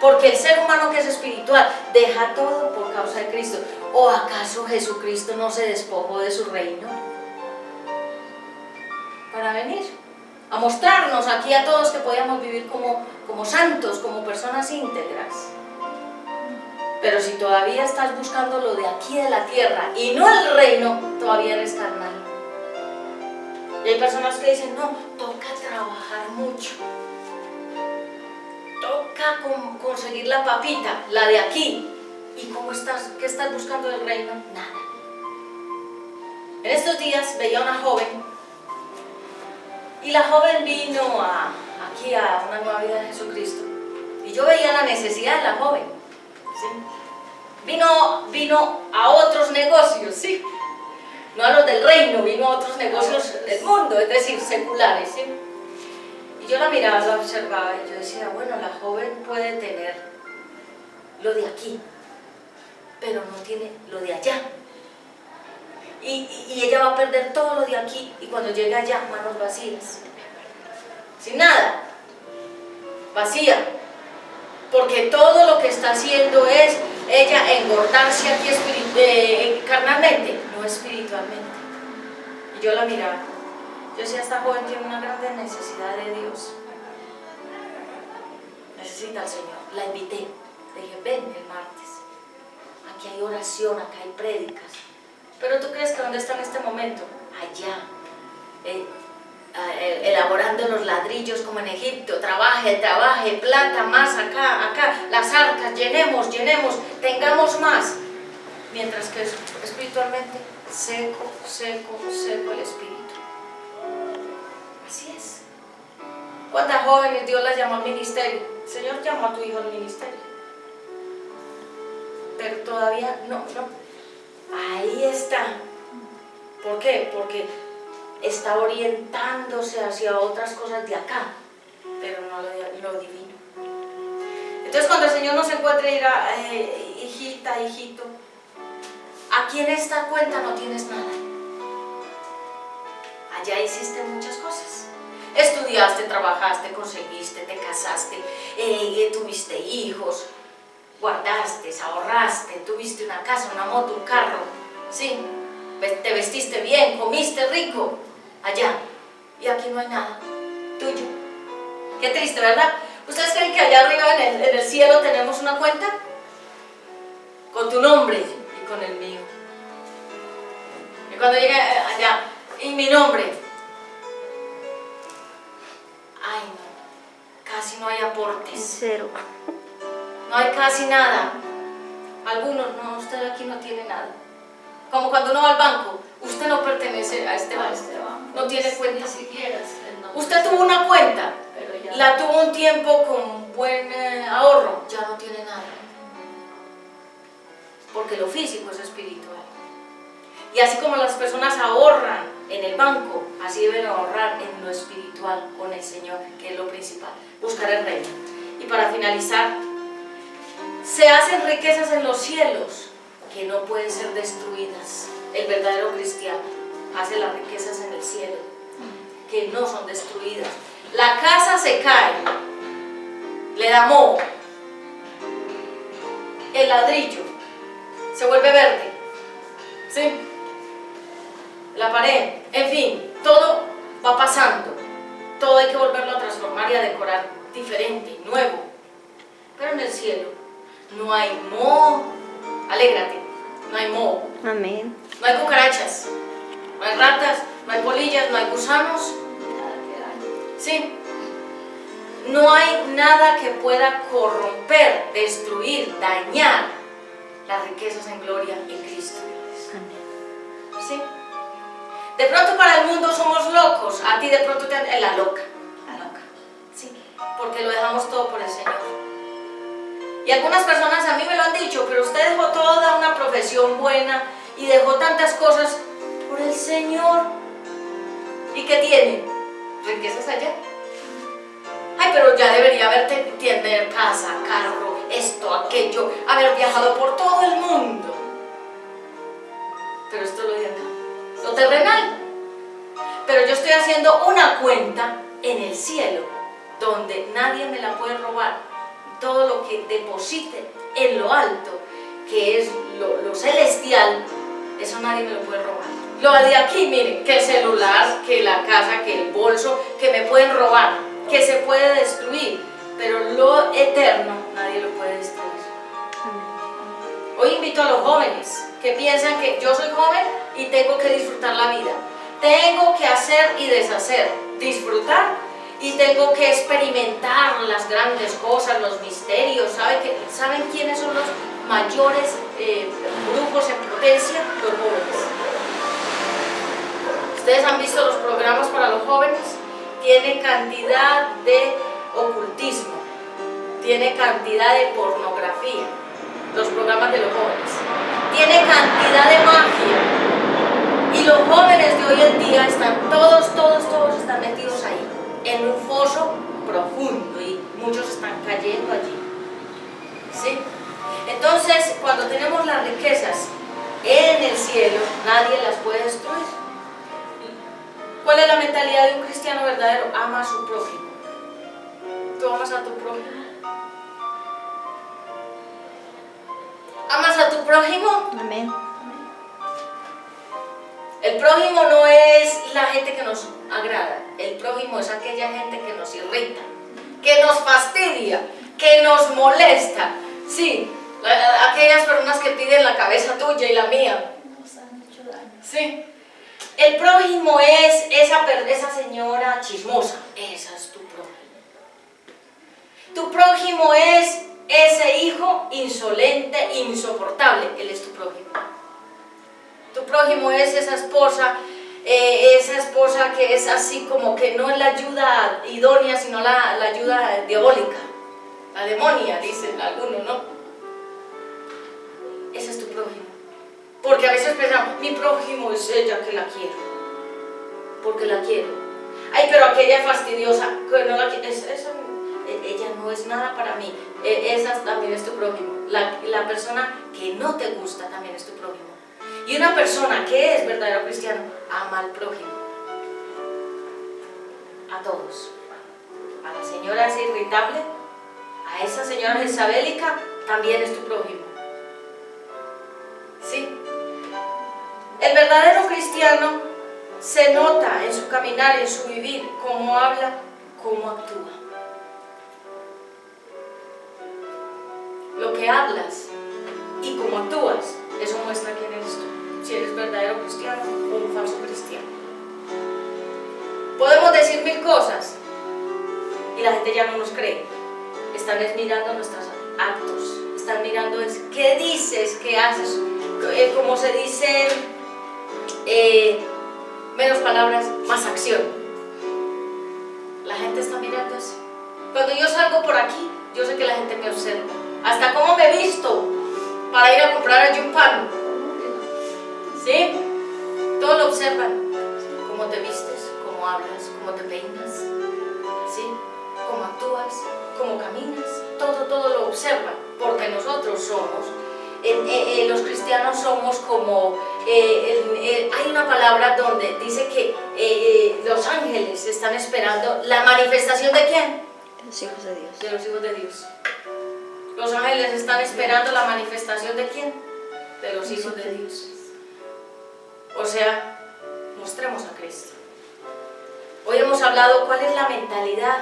Porque el ser humano que es espiritual deja todo por causa de Cristo. ¿O acaso Jesucristo no se despojó de su reino para venir a mostrarnos aquí a todos que podíamos vivir como santos, como personas íntegras? Pero si todavía estás buscando lo de aquí de la tierra y no el reino, todavía eres carnal. Y hay personas que dicen, no, toca trabajar mucho, toca conseguir la papita, la de aquí. ¿Y qué estás buscando del reino? Nada. En estos días veía una joven, y la joven vino aquí a una nueva vida de Jesucristo. Y yo veía la necesidad de la joven, ¿sí? Vino a otros negocios, ¿sí? No a los del reino, vino a otros negocios del mundo, es decir, seculares, ¿sí? Y yo la miraba, la observaba, y yo decía, bueno, la joven puede tener lo de aquí, pero no tiene lo de allá. Y ella va a perder todo lo de aquí, y cuando llegue allá, manos vacías, sin nada, vacía, porque todo lo que está haciendo es ella engordarse aquí carnalmente, no espiritualmente. Y yo la miraba, yo decía, esta joven tiene una grande necesidad de Dios, necesita al Señor. La invité, le dije, ven el martes, aquí hay oración, acá hay prédicas. Pero tú crees que ¿dónde está en este momento? Allá, elaborando los ladrillos como en Egipto, trabaje, plata, más acá, las arcas, llenemos, tengamos más. Mientras que espiritualmente, seco el espíritu. Así es. ¿Cuántas jóvenes Dios las llamó al ministerio? El Señor llamó a tu hijo al ministerio. Pero todavía no. Ahí está. ¿Por qué? Porque está orientándose hacia otras cosas de acá, pero no lo divino. Entonces cuando el Señor nos encuentre y dirá, hijita, hijito, aquí en esta cuenta no tienes nada. Allá hiciste muchas cosas. Estudiaste, trabajaste, conseguiste, te casaste, tuviste hijos, guardaste, ahorraste, tuviste una casa, una moto, un carro, ¿sí? Te vestiste bien, comiste rico, allá. Y aquí no hay nada tuyo. Qué triste, ¿verdad? ¿Ustedes creen que allá arriba en el cielo tenemos una cuenta? Con tu nombre y con el mío. Y cuando llegue allá, y mi nombre, ay no, casi no hay aportes. Cero. No hay casi nada. Algunos, no, usted aquí no tiene nada. Como cuando uno va al banco, usted no pertenece a este banco, no tiene cuenta. Ni siquiera Usted tuvo una cuenta, pero ya la tuvo un tiempo con buen ahorro, ya no tiene nada. Porque lo físico es espiritual. Y así como las personas ahorran en el banco, así deben ahorrar en lo espiritual con el Señor, que es lo principal, buscar el reino. Y para finalizar, se hacen riquezas en los cielos que no pueden ser destruidas. El verdadero cristiano hace las riquezas en el cielo que no son destruidas. La casa se cae, le da moho, el ladrillo se vuelve verde, ¿sí? La pared, en fin, todo va pasando, todo hay que volverlo a transformar y a decorar diferente, nuevo. Pero en el cielo no hay moho, alégrate, no hay moho, Amén. no hay cucarachas, no hay ratas, no hay polillas, no hay gusanos, ¿sí? No hay nada que pueda corromper, destruir, dañar las riquezas en gloria en Cristo. ¿Sí? De pronto para el mundo somos locos, a ti de pronto te la loca, ¿sí? Porque lo dejamos todo por el Señor. Y algunas personas a mí me lo han dicho, pero usted dejó toda una profesión buena y dejó tantas cosas por el Señor. ¿Y qué tiene? Riquezas allá. Ay, pero ya debería haber tener casa, carro, esto, aquello, haber viajado por todo el mundo. Pero esto es lo de acá, lo terrenal. Pero yo estoy haciendo una cuenta en el cielo, donde nadie me la puede robar. Todo lo que deposite en lo alto, que es lo celestial, eso nadie me lo puede robar. Lo de aquí, miren, que el celular, que la casa, que el bolso, que me pueden robar, que se puede destruir, pero lo eterno nadie lo puede destruir. Hoy invito a los jóvenes que piensan que yo soy joven y tengo que disfrutar la vida, tengo que hacer y deshacer, disfrutar, y tengo que experimentar las grandes cosas, los misterios. ¿Saben quiénes son los mayores brujos en potencia? Los jóvenes. ¿Ustedes han visto los programas para los jóvenes? Tiene cantidad de ocultismo, tiene cantidad de pornografía, los programas de los jóvenes, tiene cantidad de magia, y los jóvenes de hoy en día están todos están metidos ahí, en un foso profundo, y muchos están cayendo allí, ¿sí? Entonces, cuando tenemos las riquezas en el cielo, nadie las puede destruir. ¿Cuál es la mentalidad de un cristiano verdadero? Ama a su prójimo. ¿Tú amas a tu prójimo? ¿Amas a tu prójimo? Amén. El prójimo no es la gente que nos agrada. El prójimo es aquella gente que nos irrita, que nos fastidia, que nos molesta. Sí, aquellas personas que piden la cabeza tuya y la mía. nos han hecho daño. Sí. El prójimo es esa señora chismosa. Esa es tu prójimo. Tu prójimo es ese hijo insolente, insoportable. Él es tu prójimo. Tu prójimo es esa esposa que es así como que no es la ayuda idónea, sino la ayuda diabólica. La demonia, dicen algunos, ¿no? Ese es tu prójimo. Porque a veces pensamos, mi prójimo es ella que la quiero, porque la quiero. Ay, pero aquella fastidiosa, que no la quiero, ella no no es nada para mí, esa también es tu prójimo. La persona que no te gusta también es tu prójimo. Y una persona que es verdadero cristiano ama al prójimo, a todos. A la señora esa irritable, a esa señora jezabélica, también es tu prójimo. ¿Sí? El verdadero cristiano se nota en su caminar, en su vivir, cómo habla, cómo actúa. Lo que hablas y cómo actúas, eso muestra quién eres tú, si eres verdadero cristiano o un falso cristiano. Podemos decir mil cosas y la gente ya no nos cree. Están mirando nuestros actos, están mirando qué dices, qué haces, como se dice, menos palabras, más acción. La gente está mirando eso. Cuando yo salgo por aquí, yo sé que la gente me observa. Hasta cómo me visto para ir a comprar allí un pan. ¿Sí? Todo lo observan. Cómo te vistes, cómo hablas, cómo te peinas. ¿Sí? Cómo actúas, cómo caminas. Todo lo observan. Porque nosotros somos, los cristianos somos como, hay una palabra donde dice que los ángeles están esperando la manifestación ¿de quién? De los hijos de Dios. De los hijos de Dios. Los ángeles están esperando la manifestación ¿de quién? De los hijos de Dios. O sea, mostremos a Cristo. Hoy hemos hablado cuál es la mentalidad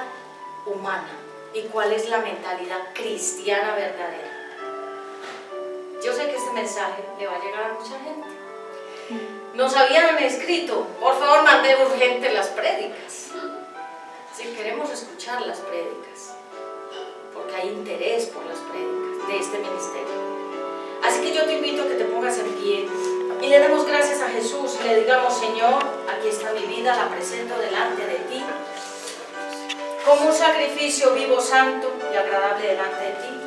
humana y cuál es la mentalidad cristiana verdadera. Yo sé que este mensaje le va a llegar a mucha gente. Nos habían escrito, por favor mande urgente las prédicas. Si queremos escuchar las prédicas, porque hay interés por las prédicas de este ministerio. Así que yo te invito a que te pongas en pie y le demos gracias a Jesús y le digamos: Señor, aquí está mi vida, la presento delante de ti, como un sacrificio vivo, santo y agradable delante de ti.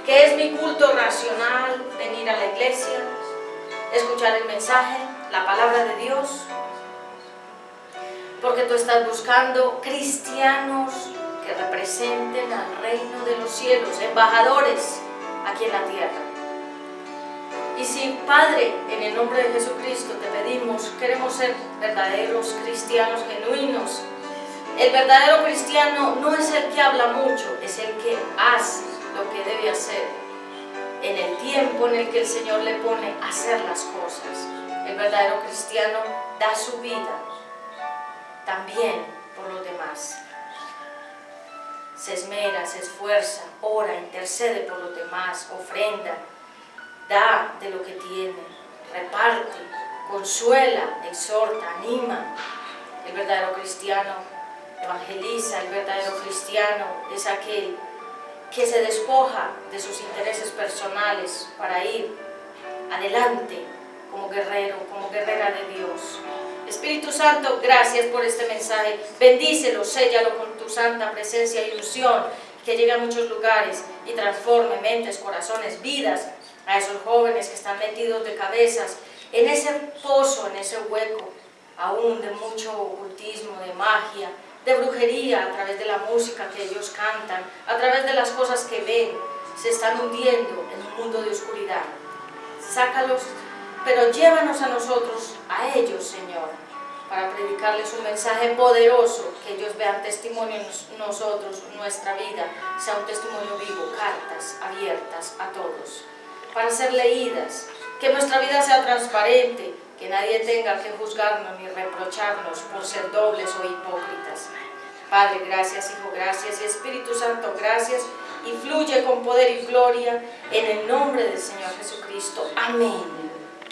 Que es mi culto racional, venir a la iglesia, escuchar el mensaje, la palabra de Dios, porque tú estás buscando cristianos que representen al reino de los cielos, embajadores aquí en la tierra. Y si, Padre, en el nombre de Jesucristo te pedimos, queremos ser verdaderos cristianos genuinos. El verdadero cristiano no es el que habla mucho, es el que hace lo que debe hacer en el tiempo en el que el Señor le pone a hacer las cosas. El verdadero cristiano da su vida también por los demás. Se esmera, se esfuerza, ora, intercede por los demás, ofrenda, da de lo que tiene, reparte, consuela, exhorta, anima. El verdadero cristiano evangeliza. El verdadero cristiano es aquel que se despoja de sus intereses personales para ir adelante como guerrero, como guerrera de Dios. Espíritu Santo, gracias por este mensaje. Bendícelo, séllalo con tu santa presencia y unción, que llegue a muchos lugares y transforme mentes, corazones, vidas, a esos jóvenes que están metidos de cabezas en ese pozo, en ese hueco, aún de mucho ocultismo, de magia, de brujería, a través de la música que ellos cantan, a través de las cosas que ven. Se están hundiendo en un mundo de oscuridad. Sácalos, pero llévanos a nosotros, a ellos, Señor, para predicarles un mensaje poderoso, que ellos vean testimonio en nosotros, nuestra vida sea un testimonio vivo, cartas abiertas a todos, para ser leídas, que nuestra vida sea transparente, que nadie tenga que juzgarnos ni reprocharnos por ser dobles o hipócritas. Padre, gracias, Hijo, gracias, y Espíritu Santo, gracias, y fluye con poder y gloria en el nombre del Señor Jesucristo. Amén.